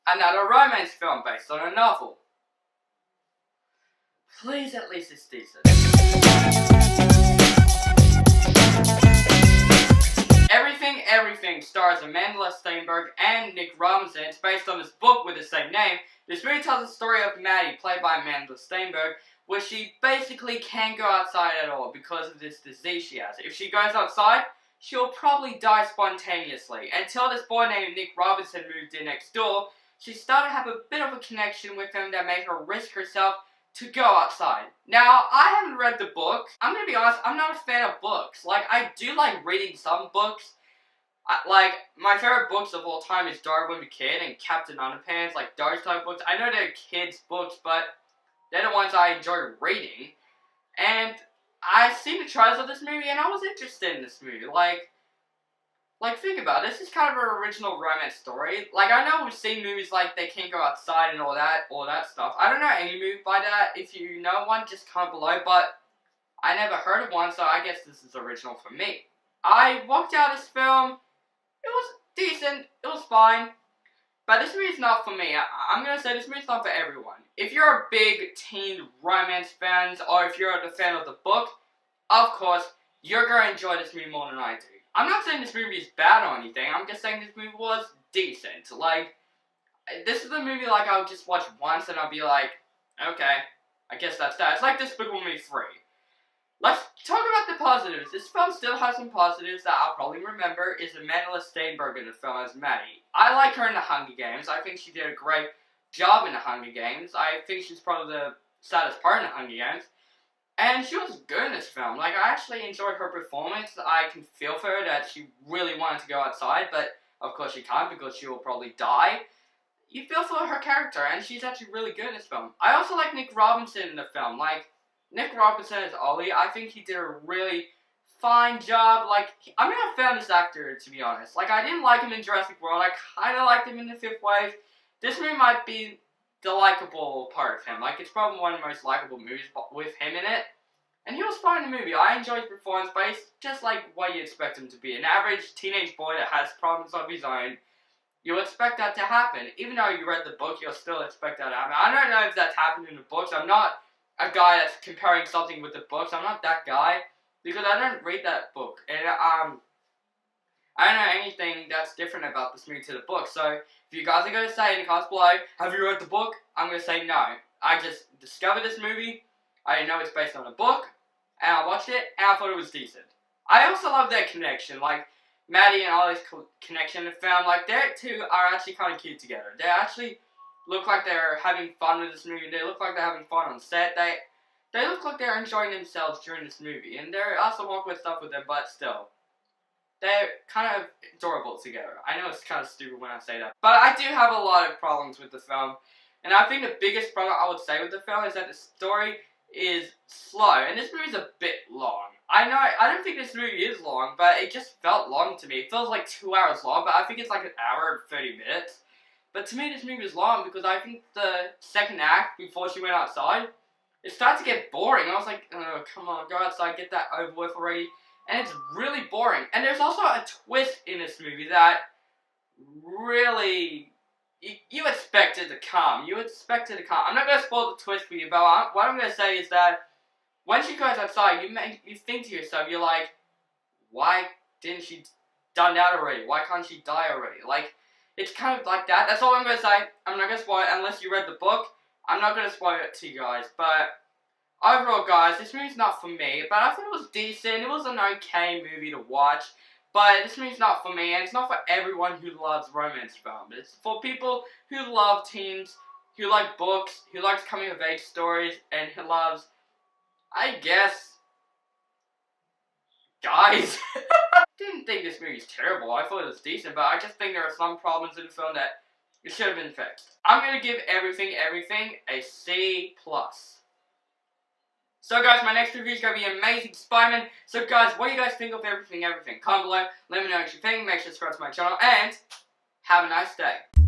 another romance film based on a novel. Please, at least it's decent. Everything stars Amandla Stenberg and Nick Robinson. It's based on this book with the same name. This movie tells the story of Maddie, played by Amandla Stenberg, where she basically can't go outside at all because of this disease she has. If she goes outside, she'll probably die spontaneously. Until this boy named Nick Robinson moved in next door, she started to have a bit of a connection with him that made her risk herself to go outside. Now, I haven't read the book. I'm gonna be honest, I'm not a fan of books. Like, I do like reading some books. Like, my favorite books of all time is Darwin the Kid and Captain Underpants, like those type books. I know they're kids' books, but they're the ones I enjoy reading. And I seen the trailers of this movie, and I was interested in this movie. Like, think about it. This is kind of an original romance story. Like, I know we've seen movies like They Can't Go Outside and all that stuff. I don't know any movie by that. If you know one, just comment below. But I never heard of one, so I guess this is original for me. I walked out of this film. It was decent, it was fine, but this movie's not for me. I'm gonna say this movie's not for everyone. If you're a big teen romance fan, or if you're a fan of the book, of course, you're gonna enjoy this movie more than I do. I'm not saying this movie is bad or anything, I'm just saying this movie was decent. Like, this is a movie like I'll just watch once and I'll be like, okay, I guess that's that. It's like Despicable Me 3. Let's talk about the positives. This film still has some positives that I'll probably remember. Is Amandla Stenberg in the film as Maddie. I like her in the Hunger Games. I think she did a great job in the Hunger Games. I think she's probably the saddest part in the Hunger Games. And she was good in this film. Like, I actually enjoyed her performance. I can feel for her that she really wanted to go outside, but of course she can't because she will probably die. You feel for her character, and she's actually really good in this film. I also like Nick Robinson in the film. Like, Nick Robinson as Ollie, I think he did a really fine job. Like, I'm not a fan of this actor, to be honest. Like, I didn't like him in Jurassic World. I kind of liked him in The Fifth Wave. This movie might be the likable part of him. Like, it's probably one of the most likable movies with him in it. And he was fine in the movie. I enjoyed his performance, but he's just like what you expect him to be. An average teenage boy that has problems of his own. You'll expect that to happen. Even though you read the book, you'll still expect that to happen. I don't know if that's happened in the books. I'm not a guy that's comparing something with the books. I'm not that guy, because I don't read that book, and I don't know anything that's different about this movie to the book. So if you guys are going to say in the comments below, have you read the book? I'm going to say no. I just discovered this movie. I didn't know it's based on a book, and I watched it, and I thought it was decent. I also love their connection, like Maddie and Ollie's connection in the film. Like, they two are actually kind of cute together. They actually look like they're having fun with this movie. They look like they're having fun on set. They look like they're enjoying themselves during this movie. And there are some awkward stuff with them, but still. They're kind of adorable together. I know it's kind of stupid when I say that. But I do have a lot of problems with the film. And I think the biggest problem I would say with the film is that the story is slow. And this movie's a bit long. I know, I don't think this movie is long, but it just felt long to me. It feels like 2 hours long, but I think it's like an hour and 30 minutes. But to me, this movie is long because I think the second act, before she went outside, it started to get boring. I was like, oh, come on, go outside, get that over with already. And it's really boring. And there's also a twist in this movie that really, you expect it to come. You expect it to come. I'm not going to spoil the twist for you, but what I'm going to say is that when she goes outside, you think to yourself, you're like, why didn't she done that already? Why can't she die already? Like, it's kind of like that. That's all I'm going to say. I'm not going to spoil it unless you read the book. I'm not going to spoil it to you guys. But overall, guys, this movie's not for me. But I thought it was decent. It was an okay movie to watch. But this movie's not for me. And it's not for everyone who loves romance films. It's for people who love teens, who like books, who likes coming-of-age stories, and who loves, I guess, guys. Didn't think this movie's terrible. I thought it was decent, but I just think there are some problems in the film that it should have been fixed. I'm gonna give everything a C+. So guys, my next review is gonna be Amazing Spider-Man. So guys, what do you guys think of everything? Comment below, let me know what you think, make sure to subscribe to my channel, and have a nice day.